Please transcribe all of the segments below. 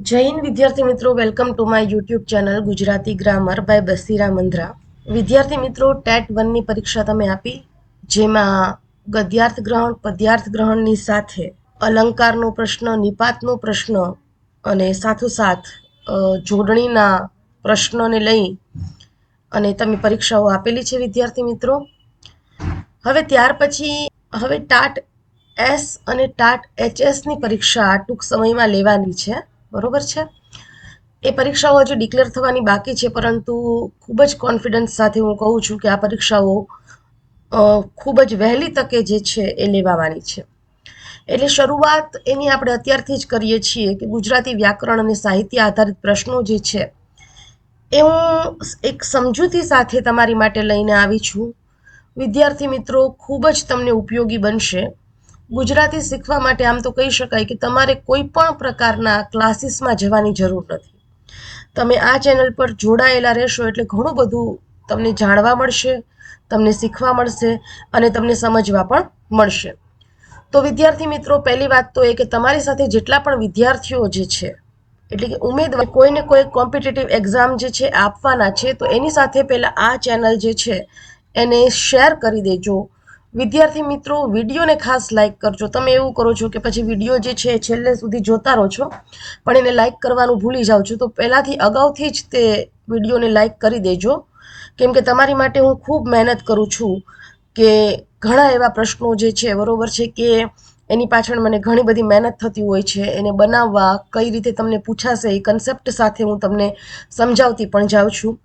જય હિન્દ વિદ્યાર્થી મિત્રો, welcome to my YouTube channel Gujarati grammar by Basira Mandra. વિદ્યાર્થી મિત્રો, ટેટ 1ની પરીક્ષા તમે આપી, જેમાં ગદ્યાર્થ ગ્રહણ પદ્યાર્થ ગ્રહણની સાથે અલંકારનો પ્રશ્ન, નિપાતનો પ્રશ્ન અને સાથોસાથ જોડણીના પ્રશ્નોને લઈ અને તમે પરીક્ષાઓ આપેલી છે વિદ્યાર્થી મિત્રો. હવે ટાટ એસ અને ટાટ HS ની પરીક્ષા ટૂંક સમયમાં લેવાની છે. બરોબર છે. એ પરીક્ષાઓ હજુ ડિક્લેર થવાની બાકી છે, પરંતુ ખૂબ જ કોન્ફિડન્સ સાથે હું કહું છું કે આ પરીક્ષાઓ ખૂબ જ વહેલી તકે જે છે એ લેવાવાની છે. એટલે શરૂઆત એની આપણે અત્યારથી જ કરીએ છીએ કે ગુજરાતી વ્યાકરણ અને સાહિત્ય આધારિત પ્રશ્નો જે છે એ હું એક સમજૂતી સાથે તમારી માટે લઈને આવી છું. વિદ્યાર્થી મિત્રો, ખૂબ જ તમને ઉપયોગી બનશે. ગુજરાતી શીખવા માટે આમ તો કહી શકાય કે તમારે કોઈ પણ પ્રકારના ક્લાસીસમાં જવાની જરૂર નથી. તમે આ ચેનલ પર જોડાયેલા રહેશો એટલે ઘણું બધું તમને જાણવા મળશે, તમને શીખવા મળશે અને તમને સમજવા પણ મળશે. તો વિદ્યાર્થી મિત્રો, પહેલી વાત તો એ કે તમારી સાથે જેટલા પણ વિદ્યાર્થીઓ જે છે, એટલે કે ઉમેદવાર કોઈને કોઈ કોમ્પિટિટિવ એક્ઝામ જે છે આપવાના છે, તો એની સાથે પહેલાં આ ચેનલ જે છે એને શેર કરી દેજો. વિદ્યાર્થી મિત્રો, વિડીયોને ખાસ લાઇક કરજો. તમે એવું કરો છો કે પછી વિડીયો જે છે છેલ્લે સુધી જોતા રહો છો, પણ એને લાઇક કરવાનું ભૂલી જાઓ છો. તો પહેલાંથી અગાઉથી જ તે વિડીયોને લાઇક કરી દેજો, કેમ કે તમારી માટે હું ખૂબ મહેનત કરું છું કે ઘણા એવા પ્રશ્નો જે છે, બરાબર છે, કે એની પાછળ મને ઘણી બધી મહેનત થતી હોય છે. એને બનાવવા, કઈ રીતે તમને પૂછાશે એ કન્સેપ્ટ સાથે હું તમને સમજાવતી પણ જાઉં છું.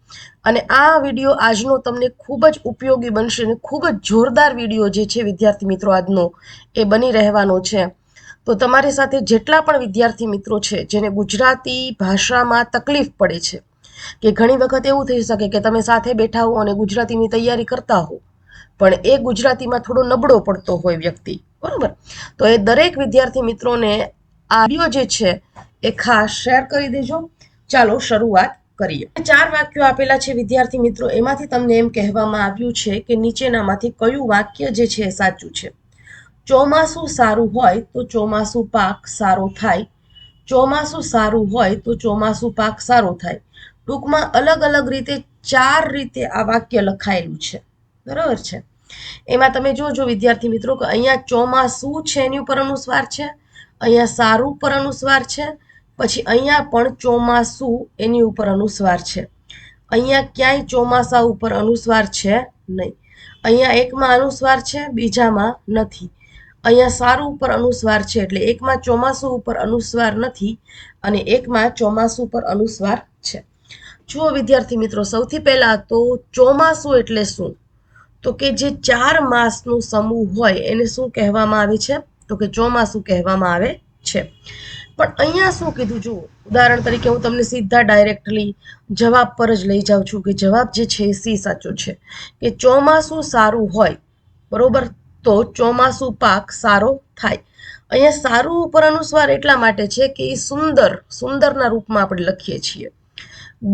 અને આ વિડીયો આજનો તમને ખૂબ જ ઉપયોગી બનશે અને ખૂબ જ જોરદાર વિડીયો જે છે વિદ્યાર્થી મિત્રો આજનો એ બની રહેવાનો છે. તો તમારી સાથે જેટલા પણ વિદ્યાર્થી મિત્રો છે જેને ગુજરાતી ભાષામાં તકલીફ પડે છે, કે ઘણી વખત એવું થઈ શકે કે તમે સાથે બેઠા હો અને ગુજરાતીની તૈયારી કરતા હો, પણ એ ગુજરાતીમાં થોડો નબળો પડતો હોય વ્યક્તિ, બરોબર, તો એ દરેક વિદ્યાર્થી મિત્રોને આ વિડીયો જે છે એ ખાસ શેર કરી દેજો. ચાલો શરૂઆત કરીએ. 4 વાક્યો આપેલા છે વિદ્યાર્થી મિત્રો. એમાંથી તમને એમ કહેવામાં આવ્યું છે કે નીચેનામાંથી કયું વાક્ય જે છે એ સાચું છે. ચોમાસું સારું હોય તો ચોમાસું પાક સારો થાય. ચોમાસું સારું હોય તો ચોમાસું પાક સારો થાય. ટૂંકમાં અલગ અલગ રીતે 4 રીતે આ વાક્ય લખાયેલું છે. બરાબર છે. એમાં તમે જોજો વિદ્યાર્થી મિત્રો કે અહીંયા ચોમાસું છે એની ઉપર અનુસ્વાર છે, અહીંયા સારું પર અનુસ્વાર છે, પછી અહીંયા પણ ચોમાસું એની ઉપર અનુસ્વાર છે. અહીંયા ક્યાંય ચોમાસા ઉપર અનુસ્વાર છે નહીં. અહીંયા એકમાં અનુસ્વાર છે, બીજામાં નથી. અહીંયા સારું ઉપર અનુસ્વાર છે, એટલે એકમાં ચોમાસું ઉપર અનુસ્વાર નથી અને એકમાં ચોમાસું પર અનુસ્વાર છે. જુઓ વિદ્યાર્થી મિત્રો, સૌથી પહેલા તો ચોમાસું એટલે શું? તો કે જે 4 માસનું સમૂહ હોય એને શું કહેવામાં આવે છે? તો કે ચોમાસું કહેવામાં આવે છે. પણ અહીંયા શું કીધું? જુઓ, ઉદાહરણ તરીકે હું તમને સીધા ડાયરેક્ટલી જવાબ પર જ લઈ જાઉં છું કે જવાબ જે છે એ સી સાચો છે, કે ચોમાસું સારું હોય, બરોબર, તો ચોમાસું પાક સારો થાય. અહીંયા સારું ઉપર અનુસ્વાર એટલા માટે છે કે એ સુંદરના રૂપમાં આપણે લખીએ છીએ.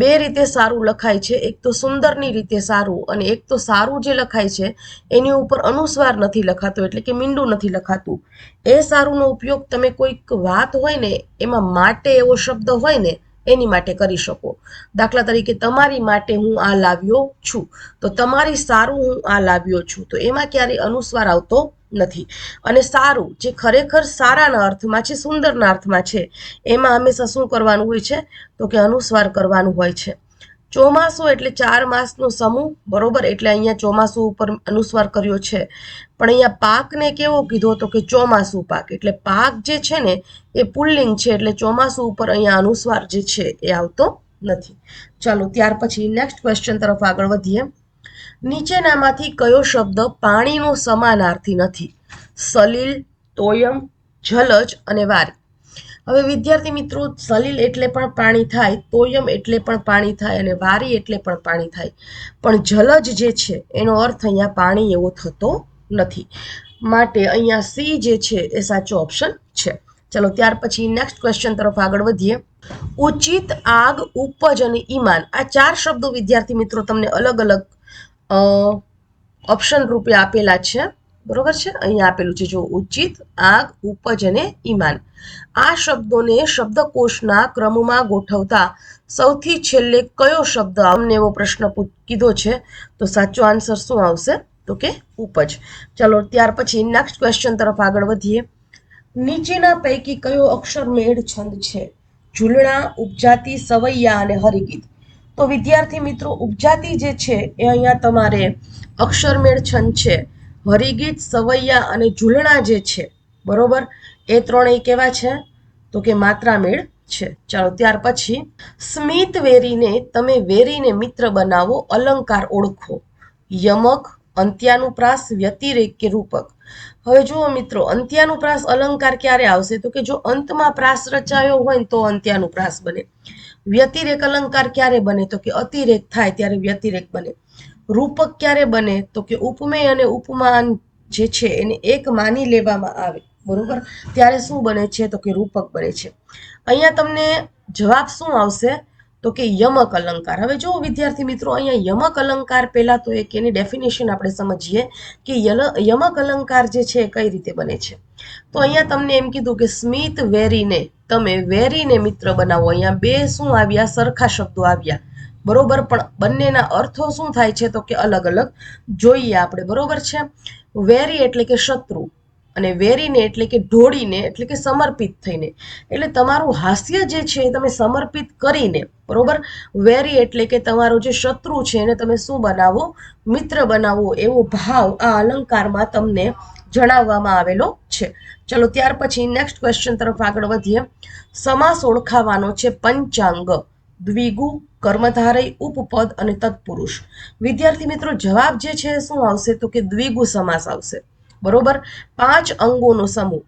2 રીતે સારું લખાય છે, એક તો સુંદરની રીતે સારું અને એક તો સારું જે લખાય છે એની ઉપર અનુસ્વાર નથી લખાતો, એટલે કે મીંડું નથી લખાતું. એ સારુંનો ઉપયોગ તમે કોઈક વાત હોય ને એમાં માટે એવો શબ્દ હોય ને એની માટે કરી શકો. દાખલા તરીકે તમારી માટે હું આ લાવ્યો છું, તો તમારી સારું હું આ લાવ્યો છું, તો એમાં ક્યારેય અનુસ્વાર આવતો નથી. અને સારું જે ખરેખર સારાના અર્થમાં છે, સુંદરના અર્થમાં છે, એમાં હંમેશા શું કરવાનું હોય છે? તો કે અનુસ્વાર કરવાનું હોય છે. ચોમાસું એટલે 4 માસનો સમૂહ, બરોબર, એટલે અહીંયા ચોમાસું ઉપર અનુસ્વાર કર્યો છે. પણ અહીંયા પાકને કેવો કીધો? તો કે ચોમાસું પાક, એટલે પાક જે છે ને એ પુલ્લિંગ છે, એટલે ચોમાસું ઉપર અહીંયા અનુસ્વાર જે છે એ આવતો નથી. ચાલો ત્યાર પછી નેક્સ્ટ ક્વેશ્ચન તરફ આગળ વધીએ. નીચેનામાંથી કયો શબ્દ પાણીનો સમાનાર્થી નથી? સલીલ, તોયમ, જલજ અને વારી. હવે વિદ્યાર્થી મિત્રો, સલીલ એટલે પણ પાણી થાય, તોયમ એટલે પણ પાણી થાય અને વારી એટલે પણ પાણી થાય, પણ જલજ જે છે એનો અર્થ અહીંયા પાણી એવો થતો નથી. માટે અહીંયા સી જે છે એ સાચો ઓપ્શન છે. ચલો ત્યાર પછી નેક્સ્ટ ક્વેશ્ચન તરફ આગળ વધીએ. ઉચિત, આગ, ઉપજ અને ઈમાન, આ 4 શબ્દો વિદ્યાર્થી મિત્રો તમને અલગ અલગ ઓપ્શન રૂપે આપેલા છે. બરોબર છે. અહીંયા આપેલું છે જો ઉચિત, આગ, ઉપજ અને ઈમાન. આ શબ્દોને શબ્દકોશના ક્રમમાં ગોઠવતા સૌથી છેલ્લે કયો શબ્દ અમને એવો પ્રશ્ન કીધો છે. તો સાચો આન્સર શું આવશે? તો કે ઉપજ. ચલો ત્યાર પછી નેક્સ્ટ ક્વેશ્ચન તરફ આગળ વધીએ. નીચેના પૈકી કયો અક્ષરમેળ છંદ છે? ઝૂલણા, ઉપજાતિ, સવૈયા અને હરિગીત. તો વિદ્યાર્થી મિત્રો ઉપજાતિ જે છે એ અહીંયા તમારે અક્ષરમેળ છંદ છે. હરિગીત, સવૈયા અને ઝૂલણા જે છે બરોબર, એ ત્રણેય કેવા છે? તો કે માત્રામેળ છે. ચાલો ત્યાર પછી સ્મિત વેરીને તમે વેરીને મિત્ર બનાવો, અલંકાર ઓળખો. યમક, અંત્યાનુપ્રાસ, વ્યતિરેક કે રૂપક. હવે જુઓ મિત્રો, અંત્યાનુપ્રાસ અલંકાર ક્યારે આવશે? તો કે જો અંતમાં પ્રાસ રચાયો હોય ને તો અંત્યાનુપ્રાસ બને. વ્યતિરેક અલંકાર ક્યારે બને? તો કે અતિરેક થાય ત્યારે વ્યતિરેક બને. રૂપક ક્યારે બને? તો કે ઉપમેય અને ઉપમાન જે છે એને એક માની લેવામાં આવે બરોબર, ત્યારે શું બને છે? તો કે રૂપક બને છે. અહીંયા તમને જવાબ શું આવશે? તો કે યમક અલંકાર. હવે જો વિદ્યાર્થી મિત્રો, અહીંયા યમક અલંકાર પહેલા તો એક એની ડેફિનેશન આપણે સમજીએ કે યમક અલંકાર જે છે કઈ રીતે બને છે. તો અહીંયા તમને એમ કીધું કે સ્મિત વેરીને તમે વેરીને મિત્ર બનાવો. અહીંયા બે શું આવ્યા? સરખા શબ્દો આવ્યા બરોબર, પણ બંનેના અર્થો શું થાય છે? તો કે અલગ અલગ. જોઈએ આપણે બરોબર છે. વેરી એટલે કે શત્રુ અને વેરીને એટલે કે ઢોળીને એટલે કે સમર્પિત થઈને. એટલે તમારું હાસ્ય જે છે એ તમે સમર્પિત કરીને બરોબર. વેરી એટલે કે તમારો જે શત્રુ છે એને તમે શું બનાવો? મિત્ર બનાવો. એવો ભાવ આ અલંકારમાં તમને જણાવવામાં આવેલો છે. ચલો ત્યાર પછી નેક્સ્ટ ક્વેશ્ચન તરફ આગળ વધીએ. સમાસ ઓળખાવાનો છે પંચાંગ, દ્વિગુ, કર્મધારય, ઉપપદ અને તત્પુરુષ. વિદ્યાર્થી મિત્રો જવાબ જે છે શું આવશે? તો કે દ્વિગુ સમાસ આવશે બરોબર. 5 અંગોનો સમૂહ.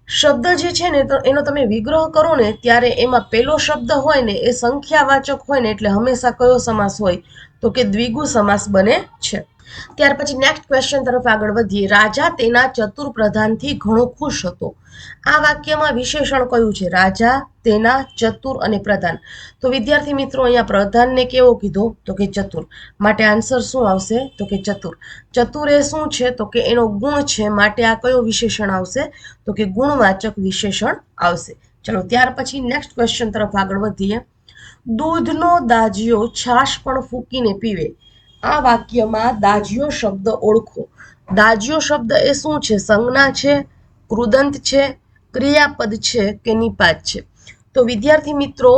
શબ્દ જે છે ને એનો તમે વિગ્રહ કરો ને ત્યારે એમાં પેલો શબ્દ હોય ને એ સંખ્યાવાચક હોય ને એટલે હંમેશા કયો સમાસ હોય? તો કે દ્વિગુ સમાસ બને છે. ત્યાર પછી નેક્સ્ટ ક્વેશ્ચન તરફ આગળ વધીએ. રાજા તેના ચતુર પ્રધાનથી ઘણો ખુશ હતો. આ વાક્યમાં વિશેષણ કયું છે? રાજા, તેના, ચતુર અને પ્રધાન. તો વિદ્યાર્થી મિત્રો અહીંયા પ્રધાનને કેવો કીધો? તો કે ચતુર. માટે આન્સર શું આવશે? તો કે ચતુર. ચતુર એ શું છે? તો કે એનો ગુણ છે, માટે આ કયો વિશેષણ આવશે? તો કે ગુણવાચક વિશેષણ આવશે. ચલો ત્યાર પછી નેક્સ્ટ ક્વેશ્ચન તરફ આગળ વધીએ. દૂધનો દાજિયો છાશ પણ ફૂંકીને પીવે. આ વાક્યમાં દાજિયો શબ્દ ઓળખો. દાજિયો શબ્દ એ શું છે? સંજ્ઞા છે, કૃદંત છે, ક્રિયાપદ છે કે નિપાત છે? તો વિદ્યાર્થી મિત્રો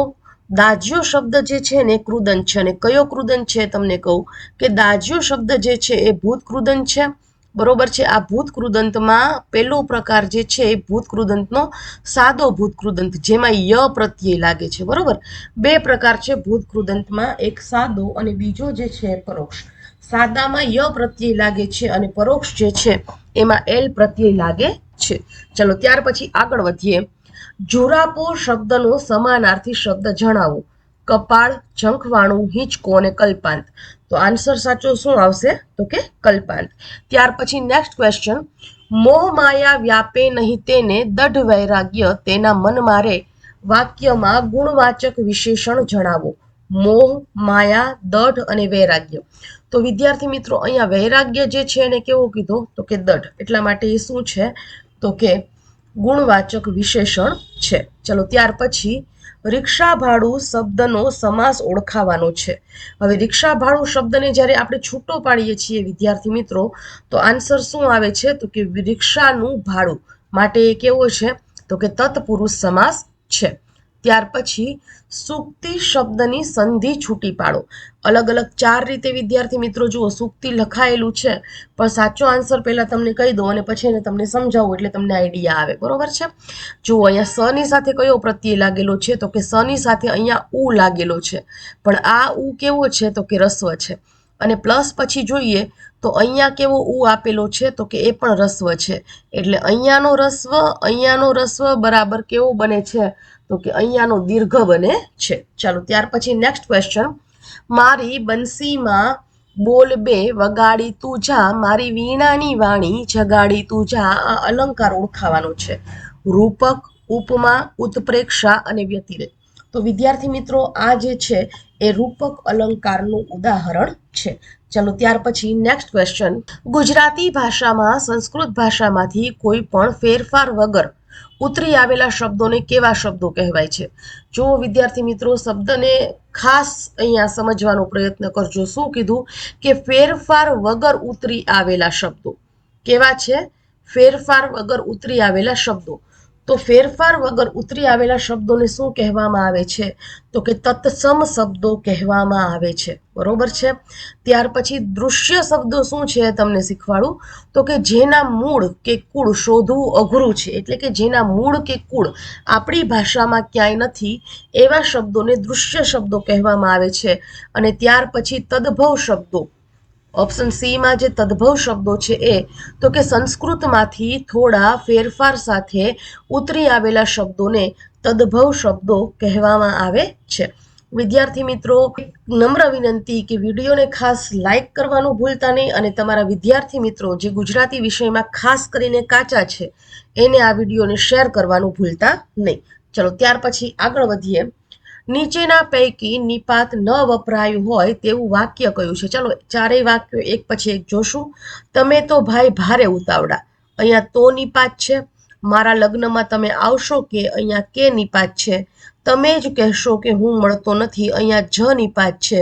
દાજિયો શબ્દ જે છે ને કૃદંત છે. અને કયો કૃદંત છે તમને કહું કે દાજિયો શબ્દ જે છે એ ભૂત કૃદંત છે બરોબર છે. આ ભૂત કૃદંતમાં પહેલો પ્રકાર જે છે એ ભૂત કૃદંતનો સાદો ભૂત કૃદંત, જેમાં ય પ્રત્યય લાગે છે બરોબર. બે પ્રકાર છે ભૂત કૃદંતમાં, એક સાદો અને બીજો જે છે પરોક્ષ. સાદામાં ય પ્રત્યય લાગે છે અને પરોક્ષ જે છે એમાં એલ પ્રત્યય લાગે છે. ચલો ત્યાર પછી આગળ વધીએ. જુરાપો શબ્દનો સમાનાર્થી શબ્દ જણાવો. કપાળ, ઝંખવાણું, હિંચકો અને કલ્પાંત. તો આન્સર સાચો શું આવશે? તો કે કલ્પાંત. ત્યાર પછી નેક્સ્ટ ક્વેશ્ચન. મોહ માયા વ્યાપે નહીં તેને, દઢ વૈરાગ્ય તેના મન મારે. વાક્યમાં ગુણવાચક વિશેષણ જણાવો. મોહ, માયા, દઢ અને વૈરાગ્ય. તો વિદ્યાર્થી મિત્રો અહીંયા વૈરાગ્ય જે છે એને કેવો કીધો? તો કે દઢ. એટલા માટે એ શું છે? તો કે ગુણવાચક વિશેષણ છે. ચલો ત્યાર પછી રિક્ષા ભાડું શબ્દનો સમાસ ઓળખાવાનો છે. હવે રિક્ષા ભાડું શબ્દને જ્યારે આપણે છૂટો પાડીએ છીએ વિદ્યાર્થી મિત્રો તો આન્સર શું આવે છે? તો કે રિક્ષાનું ભાડું. માટે એ કેવો છે? તો કે તત્પુરુષ સમાસ છે. ત્યાર પછી સુક્તિ શબ્દની સંધિ છૂટી પાડો. અલગ અલગ 4 રીતે વિદ્યાર્થી મિત્રો જુઓ સુક્તિ લખાયેલું છે, પણ સાચો આન્સર પહેલા તમને કહી દો અને પછી એને તમને સમજાવું એટલે તમને આઈડિયા આવે બરોબર છે. જુઓ અહીંયા સ ની સાથે કયો પ્રત્યય લાગેલો છે? તો કે સ ની સાથે અહીંયા ઉ લાગેલો છે, પણ આ ઉ કેવો છે? તો કે રસ્વ છે. અને પ્લસ પછી જોઈએ તો અહીંયા કેવો ઉ આપેલો છે? તો કે એ પણ રસ્વ છે. એટલે અહીંયાનો રસ્વ બરાબર કેવો બને છે? તો કે અહીંયાનો દીર્ઘ બને છે. ચાલો ત્યાર પછી નેક્સ્ટ ક્વેશ્ચન. મારી બંસીમાં બોલ બે વગાડી તું જા, મારી વીણાની વાણી જગાડી તું જા. આ અલંકાર ઓળખાવાનો છે. રૂપક, ઉપમા, ઉત્પ્રેક્ષા અને વ્યતિરેક. તો વિદ્યાર્થી મિત્રો આ જે છે એ રૂપક અલંકારનું ઉદાહરણ છે. ચલો ત્યાર પછી નેક્સ્ટ ક્વેશ્ચન, ગુજરાતી ભાષામાં સંસ્કૃત ભાષામાંથી કોઈ પણ ફેરફાર વગર ઉતરી આવેલા શબ્દોને કેવા શબ્દો કહેવાય છે? જો વિદ્યાર્થી મિત્રો શબ્દને ખાસ અહીંયા સમજવાનો પ્રયત્ન કરજો. શું કીધું કે ફેરફાર વગર ઉતરી આવેલા શબ્દો કેવા છે? ફેરફાર વગર ઉતરી આવેલા શબ્દો. તો ફેરફાર વગર ઉતરી આવેલા શબ્દોને શું કહેવામાં આવે છે? તો કે તત્સમ શબ્દો કહેવામાં આવે છે. બરોબર છે. ત્યાર પછી દૃશ્ય શબ્દો શું છે તમને શીખવાડું. તો કે જેના મૂળ કે કુળ શોધવું અઘરું છે, એટલે કે જેના મૂળ કે કુળ આપણી ભાષામાં ક્યાંય નથી એવા શબ્દોને દૃશ્ય શબ્દો કહેવામાં આવે છે. અને ત્યાર પછી તદ્ભવ શબ્દો, ઓપ્શન સી માં જે તદ્ભવ શબ્દો છે એ તો કે સંસ્કૃતમાંથી થોડા ફેરફાર સાથે ઉતરી આવેલા શબ્દોને તદ્ભવ શબ્દો કહેવામાં આવે છે. વિદ્યાર્થી મિત્રો, નમ્ર વિનંતી કે વિડીયોને ખાસ લાઈક કરવાનું ભૂલતા નહીં અને તમારા વિદ્યાર્થી મિત્રો જે ગુજરાતી વિષયમાં ખાસ કરીને કાચા છે એને આ વિડીયોને શેર કરવાનું ભૂલતા નહીં. ચલો ત્યાર પછી આગળ વધીએ. નીચેના પૈકી નિપાત ન વપરાયું હોય તેવું વાક્ય કયું છે? ચલો ચારેય વાક્યો એક પછી એક જોશું. તમે તો ભાઈ ભારે ઉતાવળા, અહીંયા તો નિપાત છે. મારા લગ્નમાં તમે આવશો કે, અહીંયા કે નિપાત છે. તમે જ કહેશો કે હું મળતો નથી, અહીંયા જ નિપાત છે.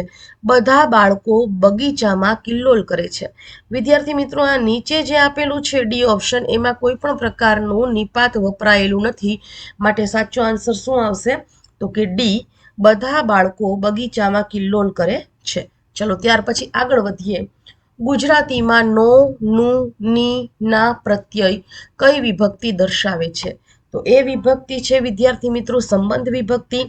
બધા બાળકો બગીચામાં કિલ્લોલ કરે છે. વિદ્યાર્થી મિત્રો, આ નીચે જે આપેલું છે ડી ઓપ્શન, એમાં કોઈ પણ પ્રકારનું નિપાત વપરાયેલું નથી, માટે સાચો આન્સર શું આવશે? તો કે ડી, બધા બાળકો બગીચામાં કિલ્લોલ કરે છે. ચલો ત્યાર પછી આગળ વધીએ. ગુજરાતીમાં નો, નું, ની, ના પ્રત્યય કઈ વિભક્તિ દર્શાવે છે? તો એ વિભક્તિ છે વિદ્યાર્થી મિત્રો સંબંધ વિભક્તિ.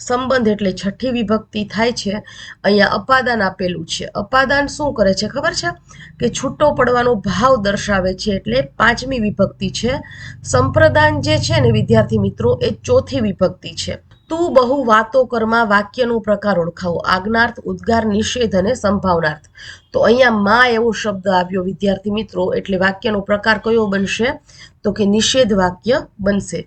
સંબંધ એટલે છઠ્ઠી વિભક્તિ થાય છે. અહીંયા અપાદાન આપેલું છે. અપાદાન શું કરે છે ખબર છે? કે છૂટો પડવાનો ભાવ દર્શાવે છે, એટલે પાંચમી વિભક્તિ છે. સંપ્રદાન જે છે ને વિદ્યાર્થી મિત્રો એ ચોથી વિભક્તિ છે. તું બહુ વાતો કરમાં વાક્યનો પ્રકાર ઓળખાવો. આજ્ઞાર્થ, ઉદ્ગાર, નિષેધ અને સંભાવનાર્થ. તો અહીંયા માં એવો શબ્દ આવ્યો વિદ્યાર્થી મિત્રો, એટલે વાક્યનો પ્રકાર કયો બનશે? તો કે નિષેધ વાક્ય બનશે.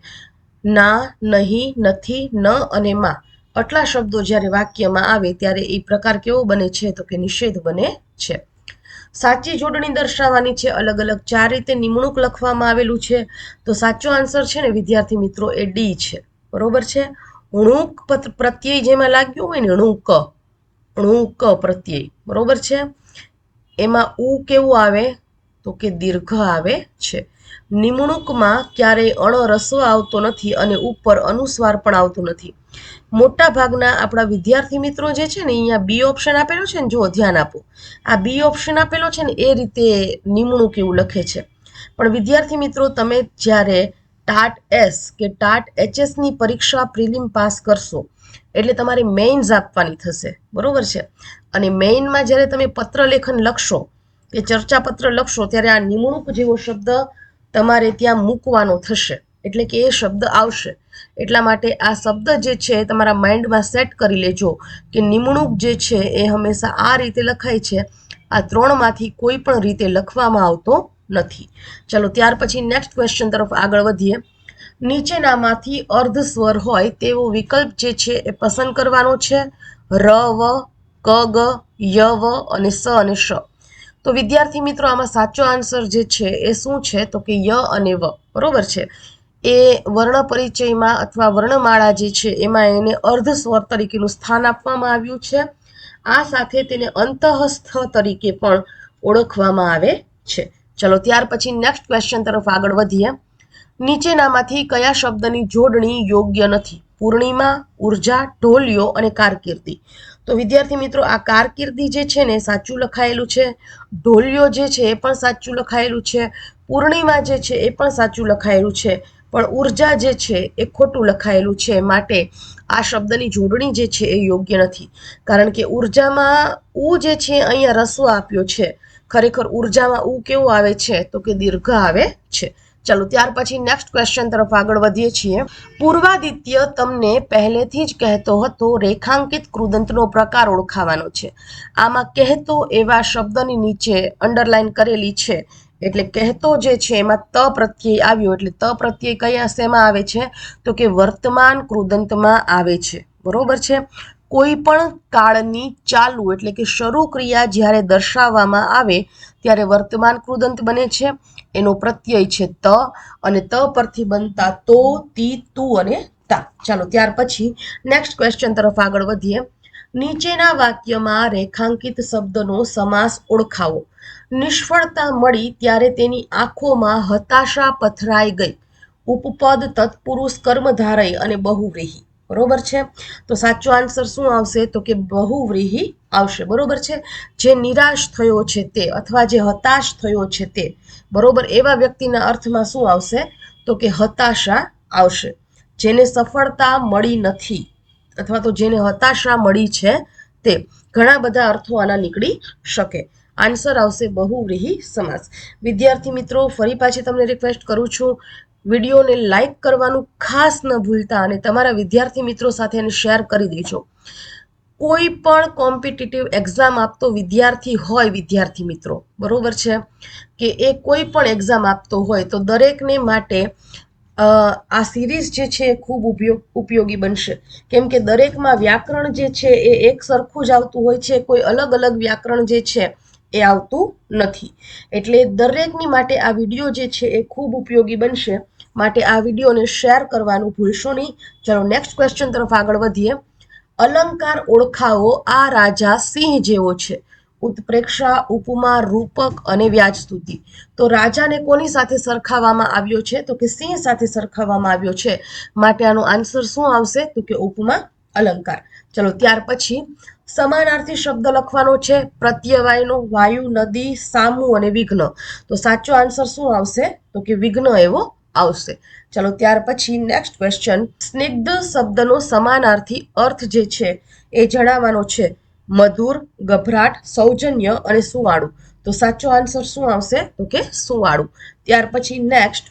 ના, નહીં, નથી, ન અને માં આટલા શબ્દો જ્યારે વાક્યમાં આવે ત્યારે એ પ્રકાર કેવો બને છે? તો કે નિષેધ બને છે. સાચી જોડણી દર્શાવવાની છે. અલગ અલગ 4 રીતે નિમણૂક લખવામાં આવેલું છે. તો સાચો આન્સર છે ને વિદ્યાર્થી મિત્રો એ ડી છે. બરોબર છે. ણુક પ્રત્યય જેમાં લાગ્યું હોય ને, ણુક પ્રત્યય, બરોબર છે. એમાં ઉ કેવું આવે? તો કે દીર્ઘ આવે છે. નિમણૂકમાં ક્યારેય અણ રસ્વ આવતો નથી અને ઉપર અનુસ્વાર પણ આવતો નથી. મોટા ભાગના આપણા વિદ્યાર્થી મિત્રો જે છે ને અહીંયા બી ઓપ્શન આપેલો છે ને, જો ધ્યાન આપો, આ બી ઓપ્શન આપેલો છે ને એ રીતે નિમણૂક એવું લખે છે. પણ વિદ્યાર્થી મિત્રો તમે જ્યારે ટાટ એસ કે ટાટ એચએસ ની પરીક્ષા પ્રિલિમ પાસ કરશો એટલે તમારે મેઇન્સ આપવાની થશે. બરોબર છે. અને મેઇનમાં જ્યારે તમે પત્ર લેખન લખશો કે ચર્ચા પત્ર લખશો ત્યારે આ નિમણૂક જેવો શબ્દ તમારે ત્યાં મૂકવાનો થશે, એટલે કે એ શબ્દ આવશે. એટલા માટે આ શબ્દ જે છે તમારા માઇન્ડમાં સેટ કરી લેજો કે નિમણૂક જે છે એ હંમેશા આ રીતે લખાય છે. આ ત્રણમાંથી કોઈ પણ રીતે લખવામાં આવતો નથી. ચલો ત્યાર પછી નેક્સ્ટ ક્વેશ્ચન તરફ આગળ વધીએ. નીચેનામાંથી અર્ધ સ્વર હોય તેવો વિકલ્પ જે છે એ પસંદ કરવાનો છે. ર, વ, ક, ગ, ય, વ અને સ અને શ. તો વિદ્યાર્થી મિત્રો આમાં સાચો આન્સર જે છે એ શું છે? તો કે ય અને વ. બરોબર છે. એ વર્ણ પરિચયમાં અથવા વર્ણમાળા જે છે એમાં એને અર્ધ સ્વર તરીકેનું સ્થાન આપવામાં આવ્યું છે. આ સાથે તેને અંતઃસ્થ તરીકે પણ ઓળખવામાં આવે છે. ચલો ત્યાર પછી નેક્સ્ટ ક્વેશ્ચન તરફ આગળ વધીએ. નીચેનામાંથી કયા શબ્દની જોડણી યોગ્ય નથી? પૂર્ણિમા, ઉર્જા, ઢોલિયો અને કારકિર્દી. તો વિદ્યાર્થી મિત્રો આ કારકિર્દી જે છે ને સાચું લખાયેલું છે. ઢોલિયો જે છે એ પણ સાચું લખાયેલું છે. પૂર્ણિમા જે છે એ પણ સાચું લખાયેલું છે. પણ ઉર્જા જે છે એ ખોટું લખાયેલું છે. માટે આ શબ્દની જોડણી જે છે એ યોગ્ય નથી. કારણ કે ઉર્જામાં ઉ જે છે અહીંયા રસ્વ આપ્યો છે. ખરેખર ઉર્જામાં ઉ કેવું આવે છે? તો કે દીર્ઘ આવે છે. ચલો ત્યાર પછી નેક્સ્ટ ક્વેશ્ચન તરફ આગળ વધીએ છીએ. પૂર્વાદિત્ય તમને પહેલેથી જ કહેતો હતો રેખાંકિત કૃદંતનો પ્રકાર ઓળખાવાનો છે. આમાં કહેતો એવા શબ્દની નીચે અંડરલાઈન કરેલી છે. એટલે કહેતો જે છે એમાં ત પ્રત્યય આવ્યો, એટલે ત પ્રત્યય કયા શેમાં આવે છે? તો કે વર્તમાન કૃદંતમાં આવે છે. બરોબર છે. કોઈ પણ કાળની ચાલુ એટલે કે શરૂ ક્રિયા જ્યારે દર્શાવવામાં આવે ત્યારે વર્તમાન કૃદંત બને છે. એનો પ્રત્યય છે ત અને ત પરથી બનતા તો, તી, તું અને તા. ચાલો ત્યાર પછી નેક્સ્ટ ક્વેશ્ચન તરફ આગળ વધીએ. નીચેના વાક્યમાં રેખાંકિત શબ્દનો સમાસ ઓળખાવો. નિષ્ફળતા મળી ત્યારે તેની આંખોમાં હતાશા પથરાઈ ગઈ. ઉપપદ, તત્પુરુષ, કર્મધારય અને બહુવ્રીહી. બરોબર છે. તો સાચો આન્સર શું આવશે? તો કે બહુવ્રીહી આવશે. બરોબર છે. જે નિરાશ થયો છે તે અથવા જે હતાશ થયો છે તે, બરોબર, એવા વ્યક્તિના અર્થમાં શું આવશે? તો કે હતાશા આવશે. જેને સફળતા મળી નથી અથવા તો જેને હતાશા મળી છે તે, ઘણા બધા અર્થો આના નીકળી શકે. આન્સર આવશે બહુવ્રીહી સમાસ. વિદ્યાર્થી મિત્રો, ફરી પાછી તમને રિક્વેસ્ટ કરું છું, વિડીયોને લાઈક કરવાનું ખાસ ન ભૂલતા અને તમારા વિદ્યાર્થી મિત્રો સાથે એને શેર કરી દેજો. કોઈ પણ કોમ્પિટિટિવ એક્ઝામ આપતો વિદ્યાર્થી હોય, વિદ્યાર્થી મિત્રો, બરોબર છે, કે એ કોઈ પણ એક્ઝામ આપતો હોય તો દરેકને માટે આ સિરીઝ જે છે એ ખૂબ ઉપયોગી બનશે. કેમ કે દરેકમાં વ્યાકરણ જે છે એ એક સરખું જ આવતું હોય છે, કોઈ અલગ અલગ વ્યાકરણ જે છે એ આવતું નથી. એટલે દરેકની માટે આ વિડીયો જે છે એ ખૂબ ઉપયોગી બનશે. માટે આ વિડીયોને શેર કરવાનું ભૂલશો નહીં. ચાલો નેક્સ્ટ ક્વેશ્ચન તરફ આગળ વધીએ. અલંકાર ઓળખાવો. આ રાજા સિંહ જેવો છે. ઉત્પ્રેક્ષા, ઉપમા, રૂપક અને વ્યાજસ્તુતિ. તો રાજાને કોની સાથે સરખાવવામાં આવ્યો છે? તો કે સિંહ સાથે સરખાવવામાં આવ્યો છે. માટે આનો આન્સર શું આવશે? તો કે ઉપમા અલંકાર. ચલો ત્યાર પછી સમાનાર્થી શબ્દ લખવાનો છે. પ્રત્યવાયનો, વાયુ, નદી, સામુ અને વિઘ્ન. તો સાચો આન્સર શું આવશે? તો કે વિઘ્ન એવો આવશે. ચલો ત્યાર પછી નેક્સ્ટ ક્વેશ્ચન. સ્નિગ્ધ શબ્દનો સમાનાર્થી અર્થ જે છે એ જણાવવાનો છે. મધુર, ગભરાટ, સૌજન્ય અને સુવાળું. તો સાચો આન્સર શું આવશે? તો કે સુવાળું. ત્યાર પછી નેક્સ્ટ.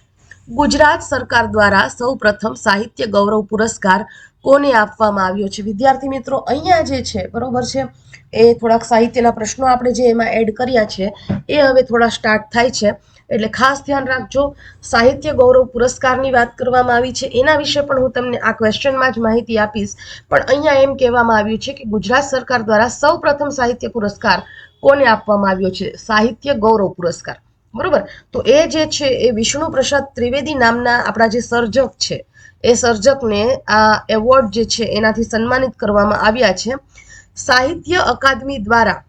ગુજરાત સરકાર દ્વારા સૌ પ્રથમ સાહિત્ય ગૌરવ પુરસ્કાર કોને આપવામાં આવ્યો છે? વિદ્યાર્થી મિત્રો, અહીંયા જે છે, બરોબર છે, એ થોડાક સાહિત્યના પ્રશ્નો આપણે જે એમાં એડ કર્યા છે એ હવે થોડા સ્ટાર્ટ થાય છે. એટલે ખાસ ધ્યાન રાખજો. સાહિત્ય ગૌરવ પુરસ્કારની વાત કરવામાં આવી છે, એના વિશે પણ હું તમને આ ક્વેશ્ચનમાં જ માહિતી આપીશ. પણ અહીંયા એમ કહેવામાં આવ્યું છે કે ગુજરાત સરકાર દ્વારા સૌ પ્રથમ સાહિત્ય પુરસ્કાર કોને આપવામાં આવ્યો છે? સાહિત્ય ગૌરવ પુરસ્કાર. બરોબર. તો એ જે છે એ વિષ્ણુ પ્રસાદ ત્રિવેદી નામના આપણા જે સર્જક છે, એ સર્જકને આ એવોર્ડ જે છે એનાથી સન્માનિત કરવામાં આવ્યા છે. સાહિત્ય અકાદમી દ્વારા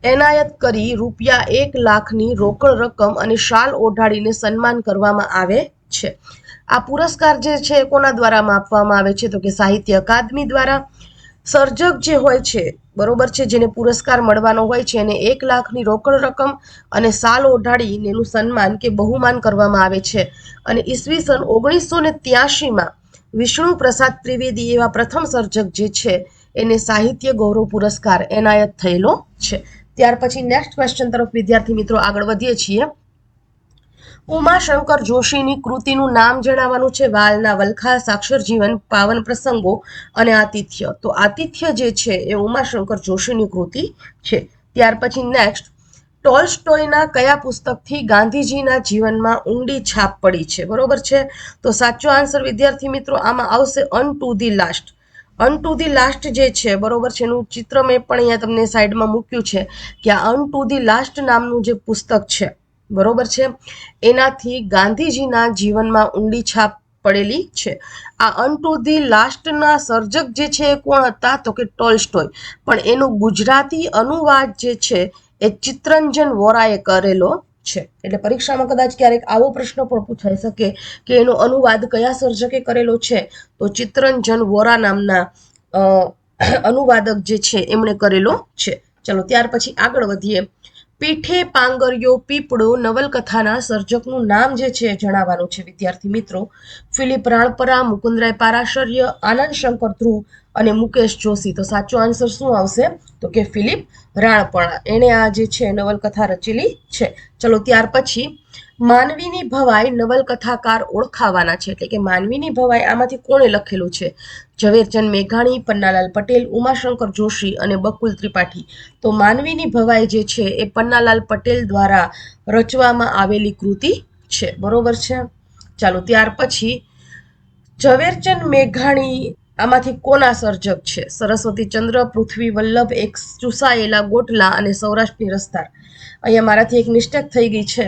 એનાયત કરી ₹1,00,000ની રોકડ રકમ અને શાલ ઓઢાડીને સન્માન કરવામાં આવે છે. આ પુરસ્કાર જે છે કોના દ્વારા આપવામાં આવે છે? તો કે સાહિત્ય અકાદમી દ્વારા. સર્જક જે હોય છે, બરોબર છે, જેને પુરસ્કાર મળવાનો હોય છે, એને 1,00,000ની રોકડ રકમ અને શાલ ઓઢાડીને એનું સન્માન કે બહુમાન કરવામાં આવે છે. અને ઈસવીસન 1983માં વિષ્ણુ પ્રસાદ ત્રિવેદી એવા પ્રથમ સર્જક જે છે એને સાહિત્ય ગૌરવ પુરસ્કાર એનાયત થયેલો છે. ત્યાર પછી નેક્સ્ટ ક્વેશ્ચન તરફ વિદ્યાર્થી મિત્રો આગળ વધીએ છીએ. ઉમાશંકર જોશીની કૃતિનું નામ જણાવવાનું છે. વાલના વલખા, સાક્ષર જીવન, પાવન પ્રસંગો અને આતિથ્ય. તો આતિથ્ય જે છે એ ઉમાશંકર જોશીની કૃતિ છે. ત્યાર પછી નેક્સ્ટ. ટોલ્સ્ટોયના કયા પુસ્તકથી ગાંધીજીના જીવનમાં ઊંડી છાપ પડી છે? બરોબર છે. તો સાચો આન્સર વિદ્યાર્થી મિત્રો આમાં આવશે unto the last. Unto the last જે છે, બરોબર છે, એનું ચિત્ર મેં પણ અહીંયા તમને સાઈડમાં મૂક્યું છે કે આ અન ટુ ધી લાસ્ટ નામનું જે પુસ્તક છે, બરોબર છે, એનાથી ગાંધીજીના જીવનમાં ઊંડી છાપ પડેલી છે. આ અન ટુ ધી લાસ્ટના સર્જક જે છે એ કોણ હતા? તો કે ટોલ્સ્ટોય. પણ એનો ગુજરાતી અનુવાદ જે છે એ ચિત્તરંજન વોરાએ કરેલો છે. એટલે પરીક્ષામાં કદાચ ક્યારેક આવો પ્રશ્ન પણ પૂછાઈ શકે કે એનો અનુવાદ કયા સર્જકે કરેલો છે? તો ચિત્તરંજન વોરા નામના અનુવાદક જે છે એમણે કરેલો છે. ચલો ત્યાર પછી આગળ વધીએ. પીઠે પાંગરિયો પીપળો નવલકથાના સર્જકનું નામ જે છે જણાવવાનું છે વિદ્યાર્થી મિત્રો. ફિલિપ રાણપરા, મુકુંદરાય પારાશર્ય, આનંદ શંકર ધ્રુવ અને મુકેશ જોશી. તો સાચો આન્સર શું આવશે? તો કે ફિલિપ રાણપરા. એણે આ જે છે નવલકથા રચેલી છે. ચલો ત્યાર પછી માનવીની ભવાઈ નવલકથાકાર ઓળખાવાના છે. એટલે કે માનવીની ભવાઈ આમાંથી કોણે લખેલું છે? ઝવેરચંદ મેઘાણી, પન્નાલાલ પટેલ, ઉમાશંકર જોશી અને બકુલ ત્રિપાઠી. તો માનવીની ભવાઈ જે છે એ પન્નાલાલ પટેલ દ્વારા રચવામાં આવેલી કૃતિ છે. બરોબર છે. ચાલો ત્યાર પછી ઝવેરચંદ મેઘાણી આમાંથી કોના સર્જક છે? સરસ્વતી ચંદ્ર, પૃથ્વી વલ્લભ, એક ચૂસાયેલા ગોટલા અને સૌરાષ્ટ્રની રસધાર. અહીંયા મારાથી એક મિસ્ટેક થઈ ગઈ છે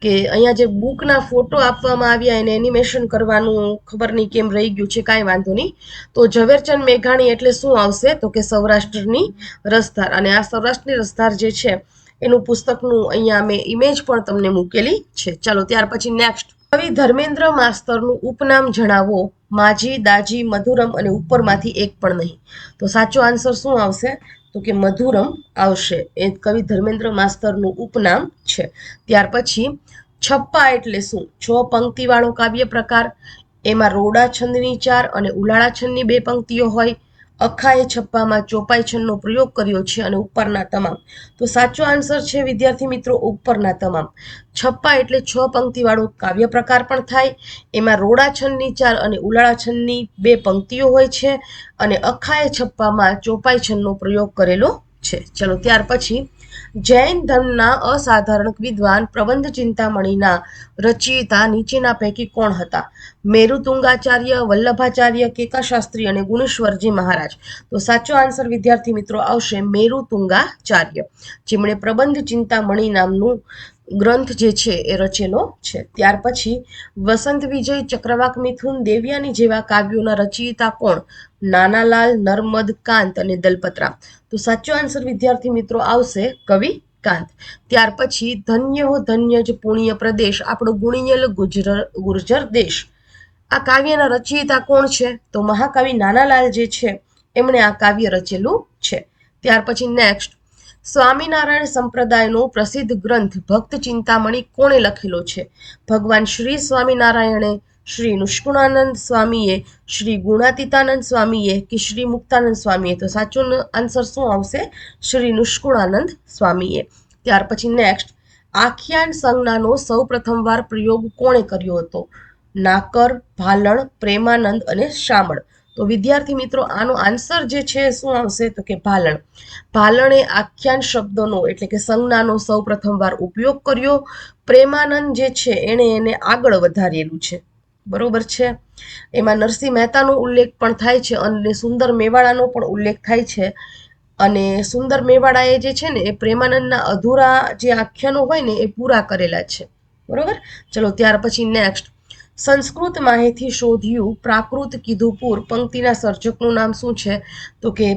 કે અહીંયા જે બુકના ફોટો આપવામાં આવ્યા એને એનિમેશન કરવાનું ખબર નહીં કેમ રહી ગયું છે, કાંઈ વાંધો નહીં. તો ઝવેરચંદ મેઘાણી એટલે શું આવશે? તો કે સૌરાષ્ટ્રની રસધાર. અને આ સૌરાષ્ટ્રની રસધાર જે છે એનું પુસ્તકનું અહીંયા મેં ઇમેજ પણ તમને મૂકેલી છે. ચાલો ત્યાર પછી નેક્સ્ટ, કવિ ધર્મેન્દ્ર માસ્તરનું ઉપનામ જણાવો. માજી, દાજી, મધુરમ અને ઉપરમાંથી એક પણ નહીં. તો સાચો આન્સર શું આવશે? તો કે મધુરમ આવશે. એ કવિ ધર્મેન્દ્ર માસ્તરનું ઉપનામ છે. ત્યાર પછી છપ્પા એટલે શું? 6 પંક્તિવાળો કાવ્ય પ્રકાર. એમાં રોડા છંદની 4 અને ઉલાળા છંદની 2 પંક્તિઓ હોય. અખાએ છપ્પામાં ચોપાઈ છંદનો પ્રયોગ કર્યો છે અને ઉપરના તમામ. તો સાચો આન્સર છે વિદ્યાર્થી મિત્રો ઉપરના તમામ. છપ્પા એટલે 6 પંક્તિવાળો કાવ્ય પ્રકાર પણ થાય. એમાં રોડા છંદની 4 અને ઉલાળા છંદની 2 પંક્તિઓ હોય છે અને અખાએ છપ્પામાં ચોપાઈ છંદનો પ્રયોગ કરેલો છે. ચલો ત્યાર પછી જૈન ધર્મના અસાધારણ વિદ્વાન પ્રબંધ ચિંતામણીના રચયિતા નીચેના પૈકી કોણ હતા? મેરુતુંગાચાર્ય, વલ્લભાચાર્ય, કેકાશાસ્ત્રી અને ગુણેશ્વરજી મહારાજ. તો સાચો આન્સર વિદ્યાર્થી મિત્રો આવશે મેરુતુંગાચાર્ય, જેમણે પ્રબંધ ચિંતામણી નામનું ગ્રંથ જે છે એ રચેલો છે. ત્યાર પછી વસંત વિજય, ચક્રવાક મિથુન, દેવયાની જેવા કાવ્યોના રચયિતા કોણ? નાનાલાલ, નર્મદ, કાંત અને દલપતરામ. તો સાચો આન્સર વિદ્યાર્થી મિત્રો આવશે કવિ કાંત. ત્યાર પછી ધન્ય હો ધન્ય જ પુણ્ય પ્રદેશ, આપણો ગુણિયલ ગુર્જર દેશ. આ કાવ્યના રચયિતા કોણ છે? તો મહાકવિ નાનાલાલ જે છે એમણે આ કાવ્ય રચેલું છે. ત્યાર પછી નેક્સ્ટ, સ્વામિનારાયણ સંપ્રદાયનો પ્રસિદ્ધ ગ્રંથ ભક્ત ચિંતામણી કોણે લખેલો છે? ભગવાન શ્રી સ્વામિનારાયણે, શ્રી નિષ્કુળાનંદ સ્વામીએ, શ્રી ગુણાતીતાનંદ સ્વામીએ કે શ્રી મુક્તાનંદ સ્વામીએ? તો સાચો આન્સર શું આવશે? શ્રી નિષ્કુળાનંદ સ્વામીએ. ત્યાર પછી નેક્સ્ટ, આખ્યાન સંજ્ઞાનો સૌ પ્રથમવાર પ્રયોગ કોણે કર્યો હતો? નાકર, ભાલણ, પ્રેમાનંદ અને શામળ. તો વિદ્યાર્થી મિત્રો આનો આન્સર જે છે શું આવશે? તો કે ભાલણ. ભાલણે આખ્યાન શબ્દનો એટલે કે સંજ્ઞાનો સૌ પ્રથમવાર ઉપયોગ કર્યો. પ્રેમાનંદ જે છે એને આગળ વધારેલું છે. બરોબર છે. એમાં નરસિંહ મહેતાનો ઉલ્લેખ પણ થાય છે અને સુંદર મેવાડાનો પણ ઉલ્લેખ થાય છે. અને સુંદર મેવાડાએ જે છે ને એ પ્રેમાનંદના અધૂરા જે આખ્યાનો હોય ને એ પૂરા કરેલા છે. બરોબર. ચલો ત્યાર પછી નેક્સ્ટ, સંસ્કૃત માહિતી શોધ્યું પ્રાકૃત કીધું પૂર પંક્તિના સર્જકનું નામ શું છે? તો કે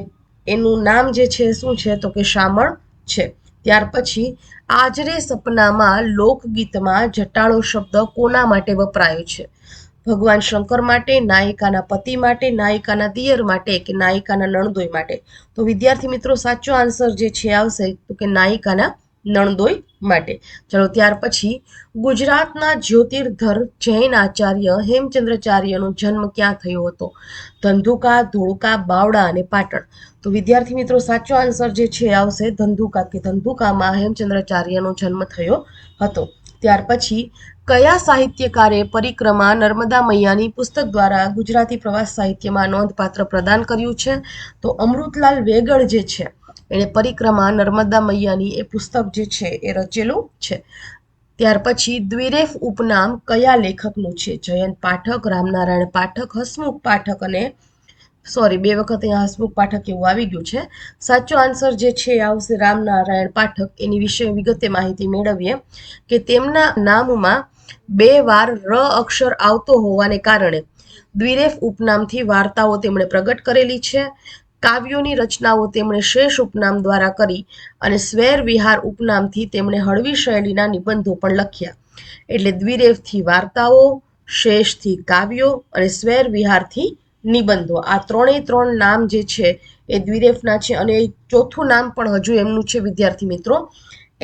એનું નામ જે છે શું છે? તો કે શામળ છે. ત્યાર પછી આજરે સપનામાં લોકગીતમાં જટાળો શબ્દ કોના માટે વપરાયો છે? ભગવાન શંકર માટે, નાયિકાના પતિ માટે, નાયિકાના દિયર માટે કે નાયિકાના નણદોઈ માટે? તો વિદ્યાર્થી મિત્રો સાચો આન્સર જે છે આવશે તો કે નાયિકાના નણદોઈ માટે. ચલો ત્યાર પછી ગુજરાતના જ્યોતિર્ધર જૈન આચાર્ય હેમચંદ્રાચાર્યનો જન્મ ક્યાં થયો હતો? ધંધુકા, ધોળકા, બાવડા અને પાટણ. તો વિદ્યાર્થી મિત્રો સાચો આન્સર જે છે આવશે ધંધુકા, કે ધંધુકામાં હેમચંદ્રાચાર્યનો જન્મ થયો હતો. ત્યાર પછી કયા સાહિત્યકારે પરિક્રમા નર્મદા મૈયાની પુસ્તક દ્વારા ગુજરાતી પ્રવાસ સાહિત્યમાં નોંધપાત્ર પ્રદાન કર્યું છે? તો અમૃતલાલ વેગડ જે છે એણે પરિક્રમા નર્મદા મૈયાની એ પુસ્તક જે છે એ રચેલું છે. ત્યાર પછી દ્વિરેફ ઉપનામ કયા લેખકનું છે? જયંત પાઠક, રામનારાયણ પાઠક, હસમુખ પાઠક અને બે વખત અહીંયા હસમુખ પાઠક એવું આવી ગયું છે. સાચો આન્સર જે છે આવશે રામનારાયણ પાઠક. એની વિશે વિગતે માહિતી મેળવીએ કે તેમના નામમાં 2 વાર ર અક્ષર આવતો હોવાને કારણે દ્વિરેફ ઉપનામથી વાર્તાઓ તેમણે પ્રગટ કરેલી છે. કાવ્યોની રચનાઓ તેમણે શેષ ઉપનામ દ્વારા કરી અને સ્વૈર વિહાર ઉપનામથી તેમણે હળવી શૈલીના નિબંધો પણ લખ્યા. એટલે દ્વિરેફથી વાર્તાઓ, શેષથી કાવ્યો અને સ્વૈર વિહારથી નિબંધો. આ 3 નામ જે છે એ દ્વિરેફના છે. અને ચોથું નામ પણ હજુ એમનું છે વિદ્યાર્થી મિત્રો,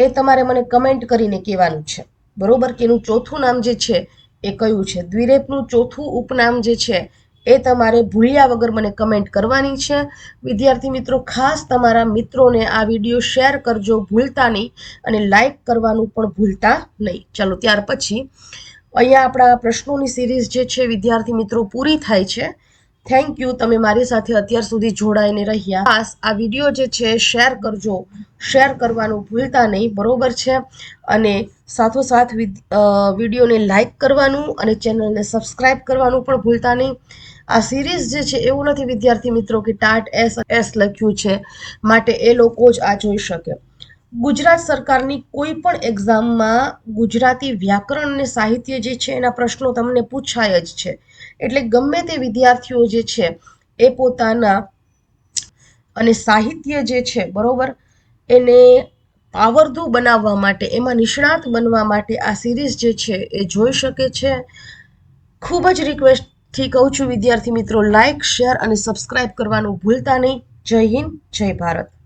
એ તમારે મને કમેન્ટ કરીને કહેવાનું છે. બરોબર, કે એનું ચોથું નામ જે છે એ કયું છે? દ્વિરેફનું ચોથું ઉપનામ જે છે એ તમારે ભૂલ્યા વગર મને કમેન્ટ કરવાની છે. વિદ્યાર્થી મિત્રો ખાસ તમારા મિત્રોને આ વિડીયો શેર કરજો ભૂલતા નહીં, અને લાઈક કરવાનું પણ ભૂલતા નહીં. ચાલો ત્યાર પછી અહીંયા આપણા પ્રશ્નોની સિરીઝ જે છે વિદ્યાર્થી મિત્રો પૂરી થાય છે. થેન્ક યુ, તમે મારી સાથે અત્યાર સુધી જોડાઈને રહ્યા. ખાસ આ વિડીયો જે છે શેર કરજો, શેર કરવાનું ભૂલતા નહીં. બરોબર છે. અને સાથોસાથ વિડીયોને લાઈક કરવાનું અને ચેનલને સબસ્ક્રાઈબ કરવાનું પણ ભૂલતા નહીં. આ સિરીઝ જે છે એવું નથી વિદ્યાર્થી મિત્રો કે ટાટ એસ લખ્યું છે માટે એ લોકો જ આ જોઈ શકે. ગુજરાત સરકારની કોઈ પણ એક્ઝામમાં ગુજરાતી વ્યાકરણ અને સાહિત્ય જે છે એના પ્રશ્નો તમને પૂછાય જ છે. એટલે ગમે તે વિદ્યાર્થીઓ જે છે એ પોતાના અને સાહિત્ય જે છે બરોબર એને આવરદુ બનાવવા માટે, એમાં નિષ્ણાત બનવા માટે આ સિરીઝ જે છે એ જોઈ શકે છે. ખૂબ જ રિક્વેસ્ટથી કહું છું વિદ્યાર્થી મિત્રો, લાઇક, શેર અને સબસ્ક્રાઇબ કરવાનું ભૂલતા નહીં. જય હિન્દ, જય ભારત.